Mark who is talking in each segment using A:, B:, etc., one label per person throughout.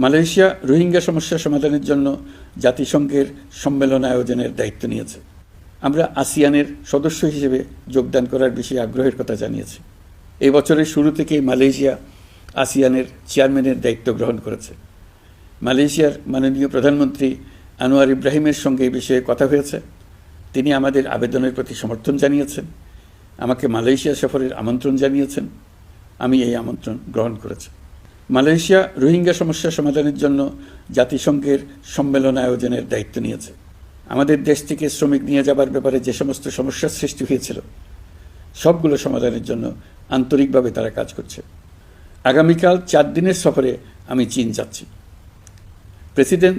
A: Malaysia Rohingya সমস্যা সমাধানের জন্য জাতিসংঘের সম্মেলন আয়োজনের দায়িত্ব নিয়েছে। আমরা আসিয়ানের সদস্য হিসেবে যোগদান করার বিষয়ে আগ্রহের কথা জানিয়েছি। এই বছরের শুরু থেকেই মালয়েশিয়া আসিয়ানের চেয়ারম্যানের দায়িত্ব গ্রহণ করেছে। মালয়েশিয়ার মাননীয় প্রধানমন্ত্রী আনোয়ার ইব্রাহিমের সঙ্গে এই বিষয়ে কথা হয়েছে। তিনি আমাদের আবেদনের প্রতি সমর্থন জানিয়েছেন, আমাকে মালয়েশিয়া সফরের আমন্ত্রণ জানিয়েছেন। আমি এই আমন্ত্রণ গ্রহণ করেছি। মালয়েশিয়া রোহিঙ্গা সমস্যা সমাধানের জন্য জাতিসংঘের সম্মেলন আয়োজনের দায়িত্ব নিয়েছে। আমাদের দেশ থেকে শ্রমিক নিয়ে যাবার ব্যাপারে যে সমস্ত সমস্যার সৃষ্টি হয়েছিল সবগুলো সমাধানের জন্য আন্তরিকভাবে তারা কাজ করছে। আগামীকাল 4 দিনের সফরে আমি চীন যাচ্ছি। প্রেসিডেন্ট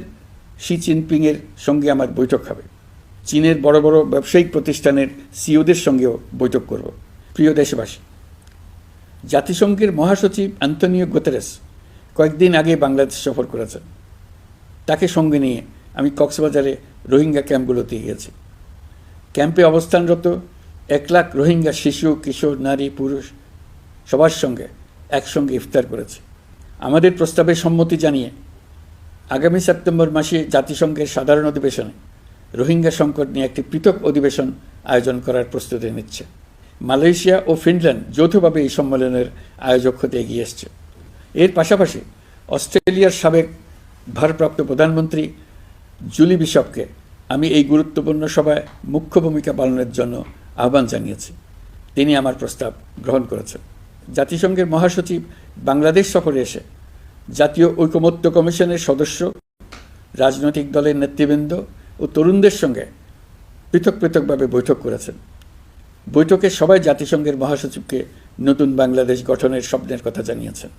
A: শি জিনপিংয়ের সঙ্গে আমার বৈঠক হবে। চীনের বড় বড় ব্যবসায়িক প্রতিষ্ঠানের সিইওদের সঙ্গেও বৈঠক করব। প্রিয় দেশবাসী, জাতিসংঘের মহাসচিব অ্যান্তনিও গুতেরেস কয়েকদিন আগে বাংলাদেশ সফর করেছেন। তাকে সঙ্গে নিয়ে আমি কক্সবাজারে রোহিঙ্গা ক্যাম্পগুলোতে গিয়েছি। ক্যাম্পে অবস্থানরত 1 লাখ রোহিঙ্গা শিশু, কিশোর, নারী, পুরুষ সবার সঙ্গে একসঙ্গে ইফতার করেছি। আমাদের প্রস্তাবে সম্মতি জানিয়ে আগামী সেপ্টেম্বর মাসে জাতিসংঘের সাধারণ অধিবেশনে রোহিঙ্গা সংকট নিয়ে একটি পৃথক অধিবেশন আয়োজন করার প্রস্তুতি নিচ্ছে। মালয়েশিয়া ও ফিনল্যান্ড যৌথভাবে এই সম্মেলনের আয়োজক হতে এগিয়ে এসছে। এর পাশাপাশি অস্ট্রেলিয়ার সাবেক ভারপ্রাপ্ত প্রধানমন্ত্রী জুলি বিশপকে আমি এই গুরুত্বপূর্ণ সভায় মুখ্য ভূমিকা পালনের জন্য আহ্বান জানিয়েছি। তিনি আমার প্রস্তাব গ্রহণ করেছেন। জাতিসংঘের মহাসচিব বাংলাদেশ সফরে এসে জাতীয় ঐকমত্য কমিশনের সদস্য, রাজনৈতিক দলের নেতৃবৃন্দ ও তরুণদের সঙ্গে পৃথকভাবে বৈঠক করেছেন। বৈঠকে সবাই জাতিসংঘের মহাসচিবকে নতুন বাংলাদেশ গঠনের স্বপ্নের কথা জানিয়েছেন।